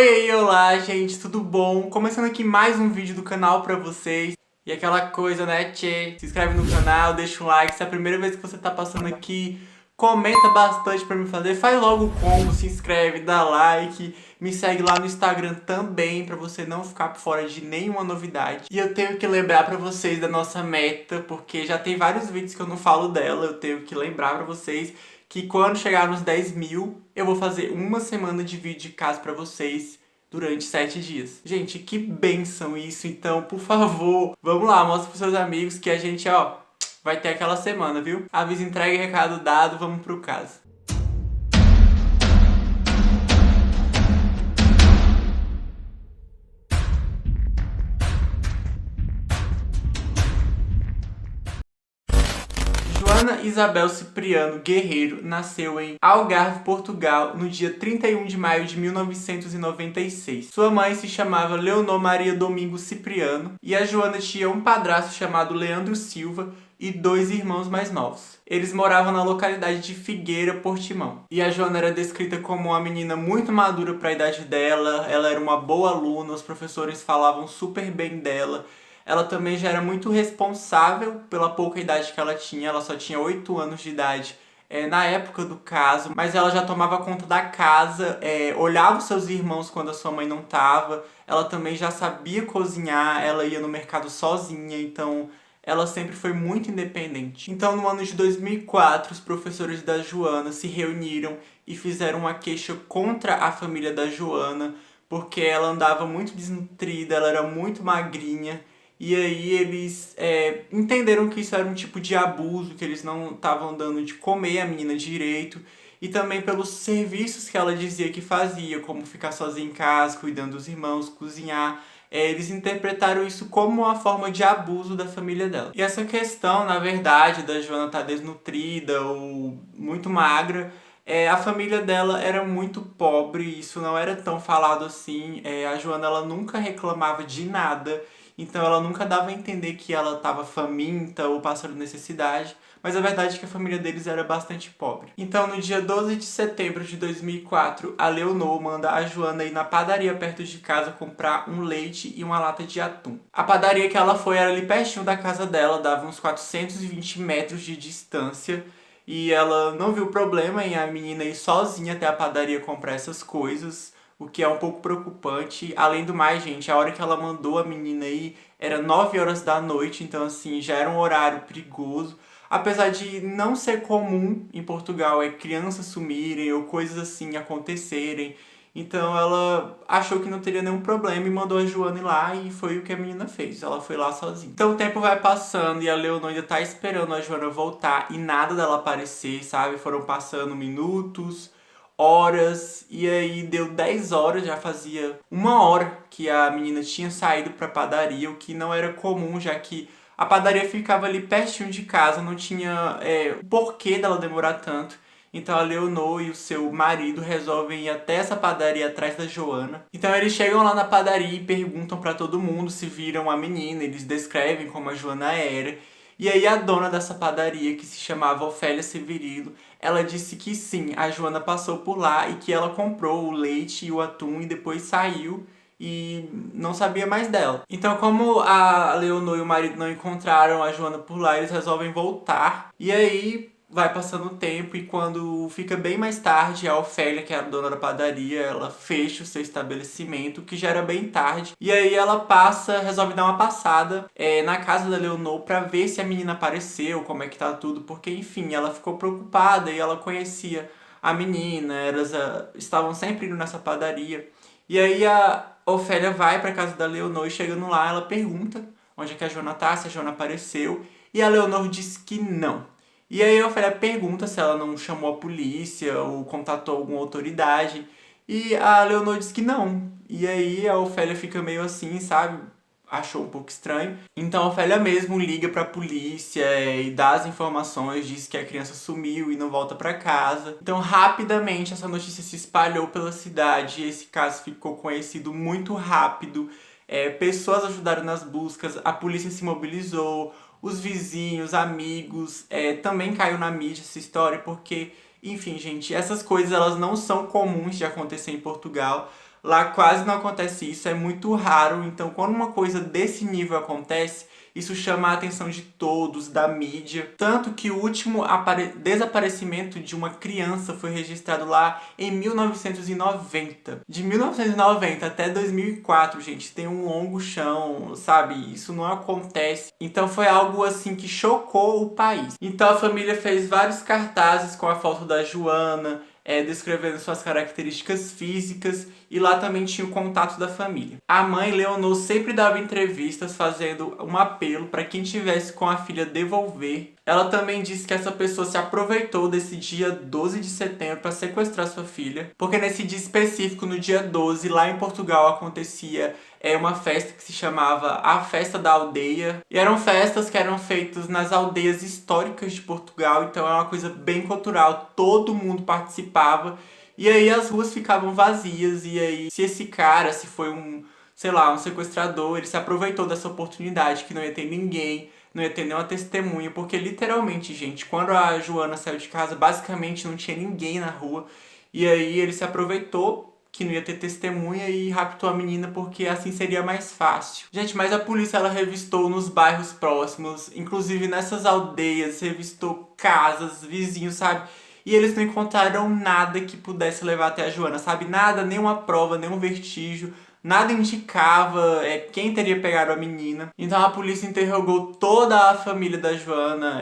Oi, aí, olá, gente, tudo bom? Começando aqui mais um vídeo do canal pra vocês. E aquela coisa, né, tchê? Se inscreve no canal, deixa um like. Se é a primeira vez que você tá passando aqui, comenta bastante pra me fazer. Faz logo o combo, se inscreve, dá like. Me segue lá no Instagram também, pra você não ficar por fora de nenhuma novidade. E eu tenho que lembrar pra vocês da nossa meta, porque já tem vários vídeos que eu não falo dela. Eu tenho que lembrar pra vocês que quando chegar nos 10 mil, eu vou fazer uma semana de vídeo de casa pra vocês durante 7 dias. Gente, que bênção isso. Então, por favor, vamos lá, mostra pros seus amigos que a gente, ó, vai ter aquela semana, viu? Aviso, entrega e recado dado, vamos pro caso. Joana Isabel Cipriano Guerreiro nasceu em Algarve, Portugal, no dia 31 de maio de 1996. Sua mãe se chamava Leonor Maria Domingos Cipriano e a Joana tinha um padrasto chamado Leandro Silva e 2 irmãos mais novos. Eles moravam na localidade de Figueira, Portimão. E a Joana era descrita como uma menina muito madura para a idade dela, ela era uma boa aluna, os professores falavam super bem dela. Ela também já era muito responsável pela pouca idade que ela tinha. Ela só tinha 8 anos de idade na época do caso, mas ela já tomava conta da casa, olhava os seus irmãos quando a sua mãe não estava. Ela também já sabia cozinhar, ela ia no mercado sozinha, então ela sempre foi muito independente. Então, no ano de 2004, os professores da Joana se reuniram e fizeram uma queixa contra a família da Joana, porque ela andava muito desnutrida, ela era muito magrinha. E aí eles entenderam que isso era um tipo de abuso, que eles não estavam dando de comer a menina direito. E também pelos serviços que ela dizia que fazia, como ficar sozinha em casa, cuidando dos irmãos, cozinhar. Eles interpretaram isso como uma forma de abuso da família dela. E essa questão, na verdade, da Joana estar desnutrida ou muito magra, a família dela era muito pobre, isso não era tão falado assim. A Joana ela nunca reclamava de nada. Então ela nunca dava a entender que ela estava faminta ou passando necessidade, mas a verdade é que a família deles era bastante pobre. Então no dia 12 de setembro de 2004, a Leonor manda a Joana ir na padaria perto de casa comprar um leite e uma lata de atum. A padaria que ela foi era ali pertinho da casa dela, dava uns 420 metros de distância, e ela não viu problema em a menina ir sozinha até a padaria comprar essas coisas, o que é um pouco preocupante. Além do mais, gente, a hora que ela mandou a menina ir era 9 horas da noite, então assim, já era um horário perigoso. Apesar de não ser comum em Portugal crianças sumirem ou coisas assim acontecerem. Então ela achou que não teria nenhum problema e mandou a Joana ir lá, e foi o que a menina fez. Ela foi lá sozinha. Então o tempo vai passando e a Leonor ainda tá esperando a Joana voltar e nada dela aparecer, sabe? Foram passando minutos, horas, e aí deu 10 horas, já fazia uma hora que a menina tinha saído pra padaria, o que não era comum, já que a padaria ficava ali pertinho de casa, não tinha porquê dela demorar tanto. Então a Leonor e o seu marido resolvem ir até essa padaria atrás da Joana. Então eles chegam lá na padaria e perguntam pra todo mundo se viram a menina, eles descrevem como a Joana era. E aí a dona dessa padaria, que se chamava Ofélia Severino, ela disse que sim, a Joana passou por lá e que ela comprou o leite e o atum e depois saiu e não sabia mais dela. Então, como a Leonor e o marido não encontraram a Joana por lá, eles resolvem voltar. E aí vai passando o tempo e quando fica bem mais tarde, a Ofélia, que é a dona da padaria, ela fecha o seu estabelecimento, que já era bem tarde. E aí ela resolve dar uma passada na casa da Leonor pra ver se a menina apareceu, como é que tá tudo, porque enfim, ela ficou preocupada e ela conhecia a menina, elas estavam sempre indo nessa padaria. E aí a Ofélia vai pra casa da Leonor e chegando lá ela pergunta onde é que a Joana tá, se a Joana apareceu, e a Leonor diz que não. E aí a Ofélia pergunta se ela não chamou a polícia ou contatou alguma autoridade. E a Leonor diz que não. E aí a Ofélia fica meio assim, sabe? Achou um pouco estranho. Então a Ofélia mesmo liga pra polícia e dá as informações, diz que a criança sumiu e não volta pra casa. Então rapidamente essa notícia se espalhou pela cidade e esse caso ficou conhecido muito rápido. Pessoas ajudaram nas buscas, a polícia se mobilizou, os vizinhos, amigos, também caiu na mídia essa história, porque, enfim, gente, essas coisas elas não são comuns de acontecer em Portugal, Lá quase não acontece isso, é muito raro. Então, quando uma coisa desse nível acontece, isso chama a atenção de todos, da mídia. Tanto que o último desaparecimento de uma criança foi registrado lá em 1990. De 1990 até 2004, gente, tem um longo chão, sabe? Isso não acontece. Então foi algo assim que chocou o país. Então a família fez vários cartazes com a foto da Joana, descrevendo suas características físicas, e lá também tinha o contato da família. A mãe, Leonor, sempre dava entrevistas fazendo um apelo para quem tivesse com a filha devolver. Ela também disse que essa pessoa se aproveitou desse dia 12 de setembro para sequestrar sua filha, porque nesse dia específico, no dia 12, lá em Portugal acontecia uma festa que se chamava a Festa da Aldeia. E eram festas que eram feitas nas aldeias históricas de Portugal, então é uma coisa bem cultural, todo mundo participava. E aí as ruas ficavam vazias, e aí se esse cara, se foi sei lá, um sequestrador, ele se aproveitou dessa oportunidade que não ia ter ninguém, não ia ter nenhuma testemunha, porque literalmente, gente, quando a Joana saiu de casa, basicamente não tinha ninguém na rua, e aí ele se aproveitou que não ia ter testemunha e raptou a menina porque assim seria mais fácil. Gente, mas a polícia ela revistou nos bairros próximos, inclusive nessas aldeias, revistou casas, vizinhos, sabe? E eles não encontraram nada que pudesse levar até a Joana, sabe? Nada, nenhuma prova, nenhum vestígio, nada indicava quem teria pegado a menina. Então a polícia interrogou toda a família da Joana,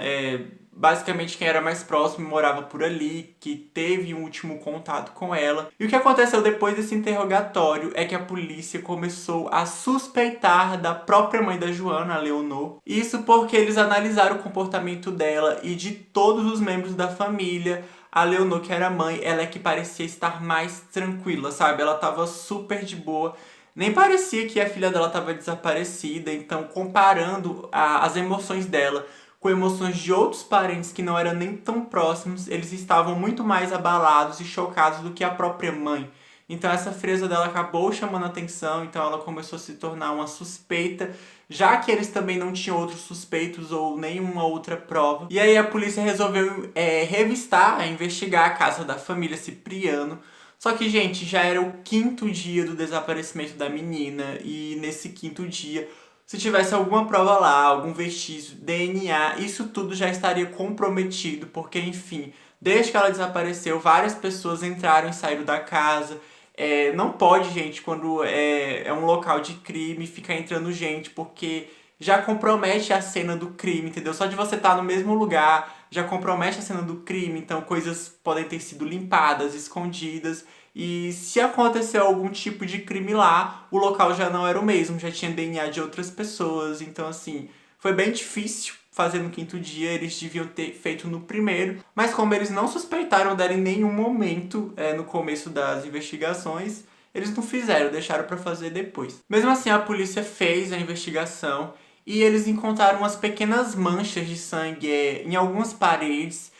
basicamente quem era mais próximo, morava por ali, que teve um último contato com ela. E o que aconteceu depois desse interrogatório é que a polícia começou a suspeitar da própria mãe da Joana, a Leonor. Isso porque eles analisaram o comportamento dela e de todos os membros da família. A Leonor, que era mãe, ela é que parecia estar mais tranquila, sabe? Ela tava super de boa. Nem parecia que a filha dela estava desaparecida. Então, comparando as emoções dela com emoções de outros parentes que não eram nem tão próximos, eles estavam muito mais abalados e chocados do que a própria mãe. Então essa frieza dela acabou chamando a atenção, então ela começou a se tornar uma suspeita, já que eles também não tinham outros suspeitos ou nenhuma outra prova. E aí a polícia resolveu revistar, investigar a casa da família Cipriano. Só que, gente, já era o 5º dia do desaparecimento da menina, e nesse 5º dia, se tivesse alguma prova lá, algum vestígio, DNA, isso tudo já estaria comprometido, porque, enfim, desde que ela desapareceu, várias pessoas entraram e saíram da casa. Não pode, gente, quando é um local de crime, ficar entrando gente, porque já compromete a cena do crime, entendeu? Só de você estar no mesmo lugar já compromete a cena do crime, então coisas podem ter sido limpadas, escondidas. E se aconteceu algum tipo de crime lá, o local já não era o mesmo, já tinha DNA de outras pessoas. Então, assim, foi bem difícil fazer no 5º dia, eles deviam ter feito no primeiro. Mas como eles não suspeitaram dela em nenhum momento no começo das investigações, eles não fizeram, deixaram pra fazer depois. Mesmo assim, a polícia fez a investigação e eles encontraram umas pequenas manchas de sangue em algumas paredes,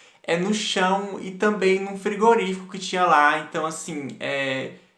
no chão e também num frigorífico que tinha lá. Então, assim,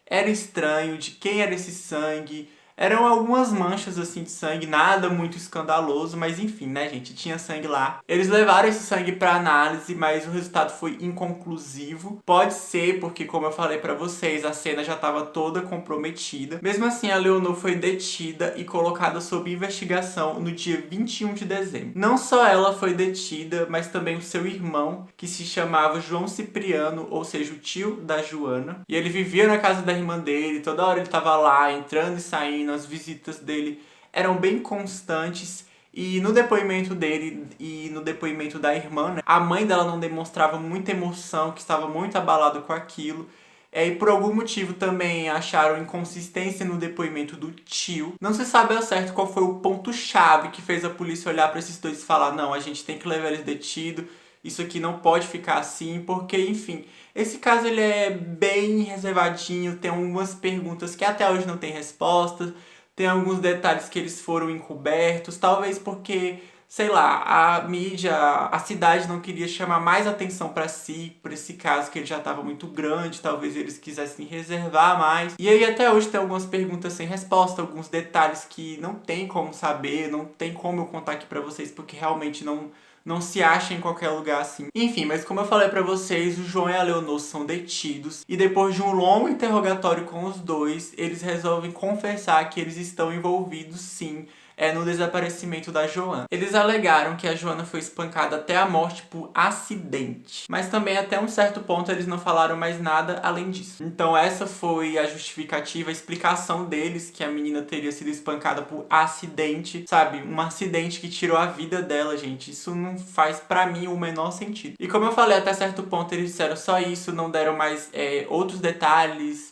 era estranho de quem era esse sangue. Eram algumas manchas, assim, de sangue, nada muito escandaloso, mas enfim, né, gente? Tinha sangue lá. Eles levaram esse sangue pra análise, mas o resultado foi inconclusivo. Pode ser porque, como eu falei pra vocês, a cena já estava toda comprometida. Mesmo assim, a Leonor foi detida e colocada sob investigação no dia 21 de dezembro. Não só ela foi detida, mas também o seu irmão, que se chamava João Cipriano, ou seja, o tio da Joana. E ele vivia na casa da irmã dele, toda hora ele estava lá, entrando e saindo. As visitas dele eram bem constantes. E no depoimento dele e no depoimento da irmã, né, a mãe dela não demonstrava muita emoção, que estava muito abalada com aquilo. E por algum motivo também acharam inconsistência no depoimento do tio. Não se sabe ao certo qual foi o ponto-chave que fez a polícia olhar para esses dois e falar: não, a gente tem que levar eles detido, isso aqui não pode ficar assim, porque, enfim, esse caso ele é bem reservadinho, tem algumas perguntas que até hoje não tem respostas, tem alguns detalhes que eles foram encobertos, talvez porque, sei lá, a mídia, a cidade não queria chamar mais atenção pra si, por esse caso que ele já estava muito grande, talvez eles quisessem reservar mais. E aí até hoje tem algumas perguntas sem resposta, alguns detalhes que não tem como saber, não tem como eu contar aqui pra vocês, porque realmente não se acha em qualquer lugar assim. Enfim, mas como eu falei pra vocês, o João e a Leonor são detidos e depois de um longo interrogatório com os dois, eles resolvem confessar que eles estão envolvidos sim no desaparecimento da Joana. Eles alegaram que a Joana foi espancada até a morte por acidente, mas também até um certo ponto eles não falaram mais nada além disso. Então essa foi a justificativa, a explicação deles, que a menina teria sido espancada por acidente, sabe? Um acidente que tirou a vida dela, gente. Isso não faz pra mim o menor sentido. E como eu falei, até certo ponto eles disseram só isso, não deram mais outros detalhes.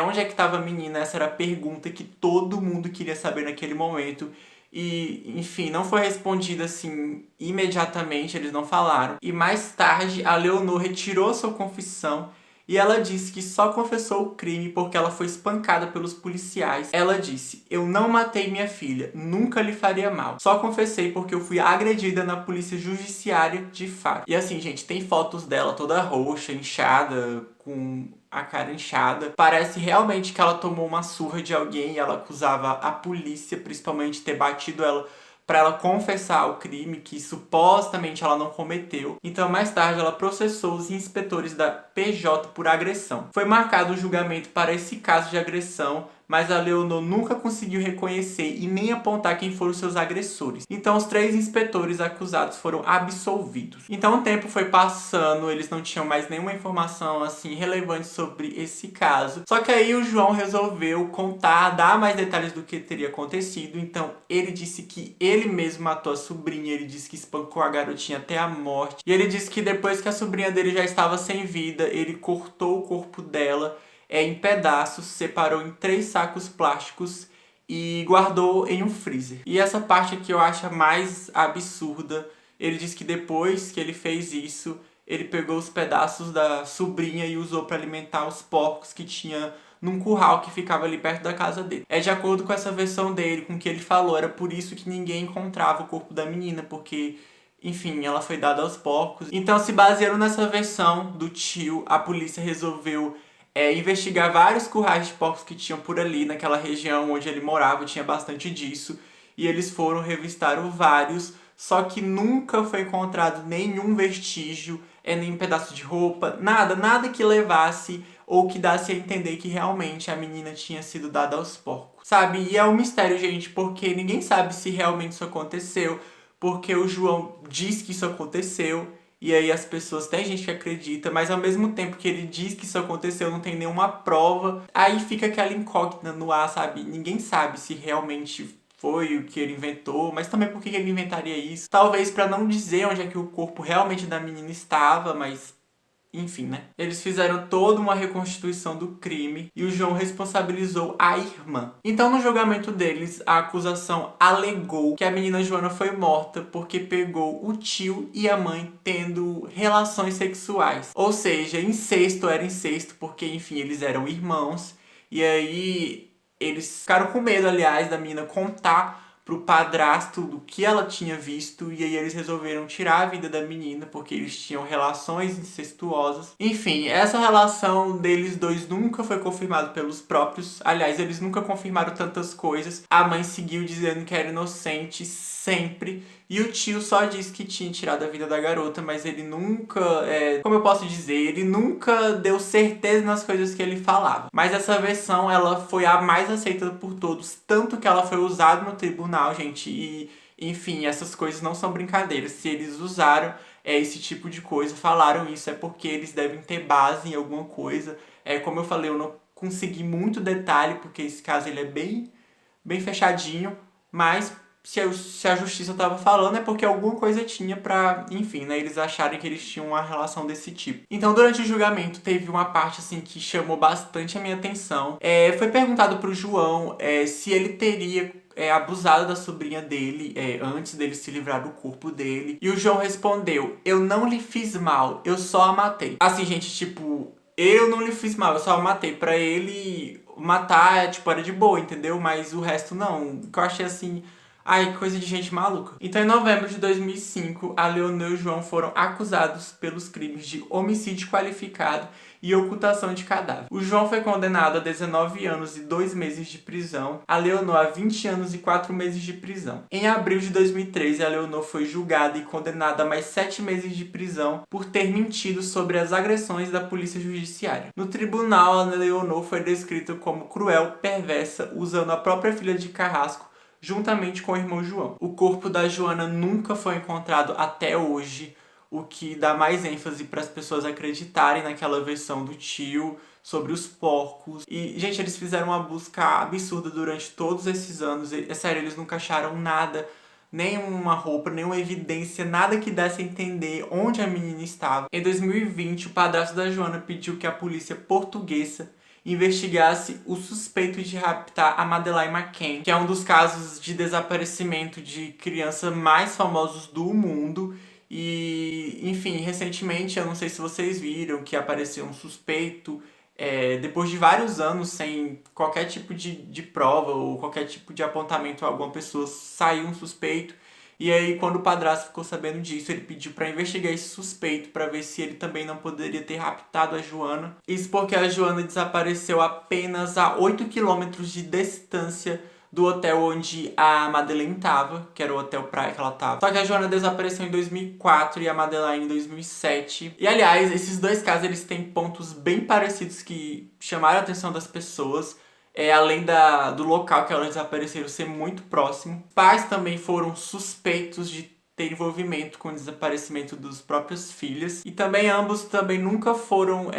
Onde é que estava a menina? Essa era a pergunta que todo mundo queria saber naquele momento. E, enfim, não foi respondida assim imediatamente, eles não falaram. E mais tarde, a Leonor retirou sua confissão e ela disse que só confessou o crime porque ela foi espancada pelos policiais. Ela disse: "Eu não matei minha filha, nunca lhe faria mal. Só confessei porque eu fui agredida na polícia judiciária de Faro." E assim, gente, tem fotos dela toda roxa, inchada, com a cara inchada. Parece realmente que ela tomou uma surra de alguém e ela acusava a polícia, principalmente, ter batido ela para ela confessar o crime que supostamente ela não cometeu. Então, mais tarde, ela processou os inspetores da PJ por agressão. Foi marcado o julgamento para esse caso de agressão, mas a Leonor nunca conseguiu reconhecer e nem apontar quem foram seus agressores. Então, os 3 inspetores acusados foram absolvidos. Então, o tempo foi passando, eles não tinham mais nenhuma informação assim relevante sobre esse caso. Só que aí o João resolveu contar, dar mais detalhes do que teria acontecido. Então, ele disse que ele mesmo matou a sobrinha, ele disse que espancou a garotinha até a morte. E ele disse que depois que a sobrinha dele já estava sem vida, ele cortou o corpo dela em pedaços, separou em 3 sacos plásticos e guardou em um freezer. E essa parte aqui eu acho a mais absurda. Ele diz que depois que ele fez isso, ele pegou os pedaços da sobrinha e usou para alimentar os porcos que tinha num curral que ficava ali perto da casa dele. De acordo com essa versão dele, com o que ele falou, era por isso que ninguém encontrava o corpo da menina, porque, enfim, ela foi dada aos porcos. Então, se baseando nessa versão do tio, a polícia resolveu investigar vários currais de porcos que tinham por ali, naquela região onde ele morava, tinha bastante disso. E eles foram, revistaram vários, só que nunca foi encontrado nenhum vestígio, nenhum pedaço de roupa, nada que levasse ou que desse a entender que realmente a menina tinha sido dada aos porcos, sabe? E é um mistério, gente, porque ninguém sabe se realmente isso aconteceu, porque o João diz que isso aconteceu, e aí as pessoas, tem gente que acredita, mas ao mesmo tempo que ele diz que isso aconteceu, não tem nenhuma prova. Aí fica aquela incógnita no ar, sabe? Ninguém sabe se realmente foi o que ele inventou, mas também por que ele inventaria isso. Talvez para não dizer onde é que o corpo realmente da menina estava, mas enfim, né? Eles fizeram toda uma reconstituição do crime e o João responsabilizou a irmã. Então, no julgamento deles, a acusação alegou que a menina Joana foi morta porque pegou o tio e a mãe tendo relações sexuais. Ou seja, incesto era incesto porque, enfim, eles eram irmãos. E aí, eles ficaram com medo, aliás, da menina contar pro padrasto do que ela tinha visto, e aí eles resolveram tirar a vida da menina porque eles tinham relações incestuosas. Enfim, essa relação deles dois nunca foi confirmada pelos próprios. Aliás, eles nunca confirmaram tantas coisas. A mãe seguiu dizendo que era inocente sempre, e o tio só disse que tinha tirado a vida da garota, mas ele nunca, como eu posso dizer, ele nunca deu certeza nas coisas que ele falava. Mas essa versão, ela foi a mais aceita por todos, tanto que ela foi usada no tribunal, gente, e enfim, essas coisas não são brincadeiras. Se eles usaram esse tipo de coisa, falaram isso, é porque eles devem ter base em alguma coisa. Como eu falei, eu não consegui muito detalhe, porque esse caso ele é bem fechadinho, mas se a justiça estava falando é porque alguma coisa tinha pra, enfim, né, eles acharem que eles tinham uma relação desse tipo. Então, durante o julgamento, teve uma parte, assim, que chamou bastante a minha atenção. Foi perguntado pro João se ele teria abusado da sobrinha dele antes dele se livrar do corpo dele. E o João respondeu: "Eu não lhe fiz mal, eu só a matei." Assim, gente, tipo, eu não lhe fiz mal, eu só a matei. Pra ele, matar, tipo, era de boa, entendeu? Mas o resto não. O que eu achei, assim, ai, que coisa de gente maluca. Então, em novembro de 2005, a Leonor e o João foram acusados pelos crimes de homicídio qualificado e ocultação de cadáver. O João foi condenado a 19 anos e 2 meses de prisão, a Leonor a 20 anos e 4 meses de prisão. Em abril de 2013, a Leonor foi julgada e condenada a mais 7 meses de prisão por ter mentido sobre as agressões da polícia judiciária. No tribunal, a Leonor foi descrita como cruel, perversa, usando a própria filha de Carrasco juntamente com o irmão João. O corpo da Joana nunca foi encontrado até hoje, o que dá mais ênfase para as pessoas acreditarem naquela versão do tio sobre os porcos. E, gente, eles fizeram uma busca absurda durante todos esses anos. É sério, eles nunca acharam nada, nem uma roupa, nenhuma evidência, nada que desse a entender onde a menina estava. Em 2020, o padrasto da Joana pediu que a polícia portuguesa investigasse o suspeito de raptar a Madeleine McCann, que é um dos casos de desaparecimento de criança mais famosos do mundo. E, enfim, recentemente, eu não sei se vocês viram, que apareceu um suspeito, depois de vários anos sem qualquer tipo de prova ou qualquer tipo de apontamento a alguma pessoa, saiu um suspeito. E aí, quando o padrasto ficou sabendo disso, ele pediu para investigar esse suspeito para ver se ele também não poderia ter raptado a Joana. Isso porque a Joana desapareceu apenas a 8 quilômetros de distância do hotel onde a Madeleine estava, que era o hotel praia que ela estava. Só que a Joana desapareceu em 2004 e a Madeleine em 2007. E, aliás, esses dois casos eles têm pontos bem parecidos que chamaram a atenção das pessoas. Além do local que elas desapareceram ser muito próximo. Pais também foram suspeitos de ter envolvimento com o desaparecimento dos próprios filhos. E também ambos também nunca foram...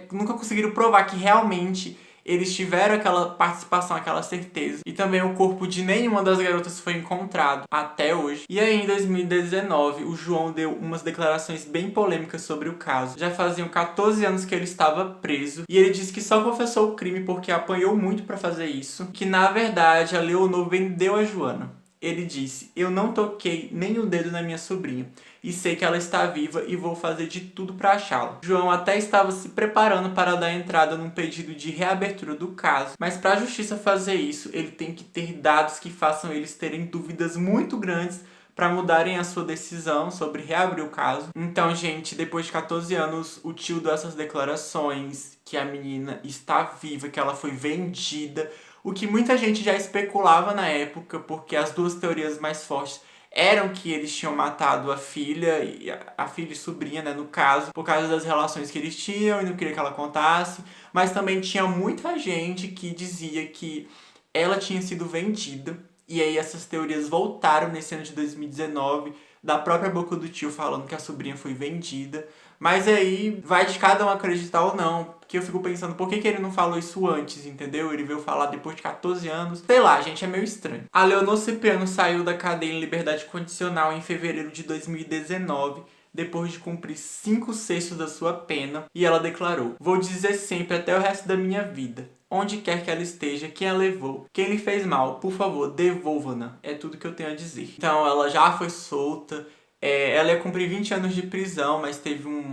nunca conseguiram provar que realmente eles tiveram aquela participação, aquela certeza. E também o corpo de nenhuma das garotas foi encontrado até hoje. E aí, em 2019, o João deu umas declarações bem polêmicas sobre o caso. Já faziam 14 anos que ele estava preso. E ele disse que só confessou o crime porque apanhou muito para fazer isso. Que, na verdade, a Leonor vendeu a Joana. Ele disse: "Eu não toquei nem o dedo na minha sobrinha. E sei que ela está viva e vou fazer de tudo para achá-la." João até estava se preparando para dar entrada num pedido de reabertura do caso, mas para a justiça fazer isso, ele tem que ter dados que façam eles terem dúvidas muito grandes para mudarem a sua decisão sobre reabrir o caso. Então, gente, depois de 14 anos, o tio deu essas declarações que a menina está viva, que ela foi vendida, o que muita gente já especulava na época, porque as duas teorias mais fortes eram que eles tinham matado a filha e sobrinha, né, no caso, por causa das relações que eles tinham e não queria que ela contasse. Mas também tinha muita gente que dizia que ela tinha sido vendida. E aí essas teorias voltaram nesse ano de 2019, da própria boca do tio falando que a sobrinha foi vendida. Mas aí vai de cada um acreditar ou não, porque eu fico pensando, por que ele não falou isso antes, entendeu? Ele veio falar depois de 14 anos. Sei lá, gente, é meio estranho. A Leonor Cipriano saiu da cadeia em liberdade condicional em fevereiro de 2019, depois de cumprir 5/6 da sua pena, e ela declarou: "Vou dizer sempre até o resto da minha vida. Onde quer que ela esteja, quem a levou, quem lhe fez mal, por favor, devolva-na. É tudo que eu tenho a dizer." Então, ela já foi solta. Ela ia cumprir 20 anos de prisão, mas teve um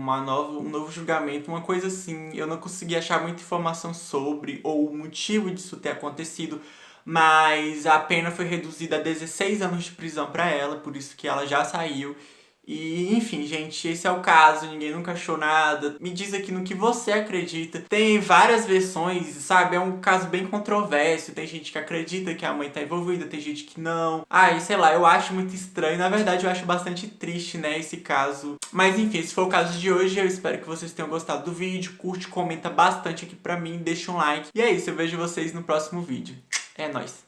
novo julgamento, uma coisa assim. Eu não consegui achar muita informação sobre, ou o motivo disso ter acontecido, mas a pena foi reduzida a 16 anos de prisão para ela, por isso que ela já saiu. E, enfim, gente, esse é o caso, ninguém nunca achou nada. Me diz aqui no que você acredita. Tem várias versões, sabe? É um caso bem controverso. Tem gente que acredita que a mãe tá envolvida, tem gente que não. E sei lá, eu acho muito estranho. Na verdade, eu acho bastante triste, né, esse caso. Mas, enfim, esse foi o caso de hoje. Eu espero que vocês tenham gostado do vídeo. Curte, comenta bastante aqui pra mim, deixa um like. E é isso, eu vejo vocês no próximo vídeo. É nóis!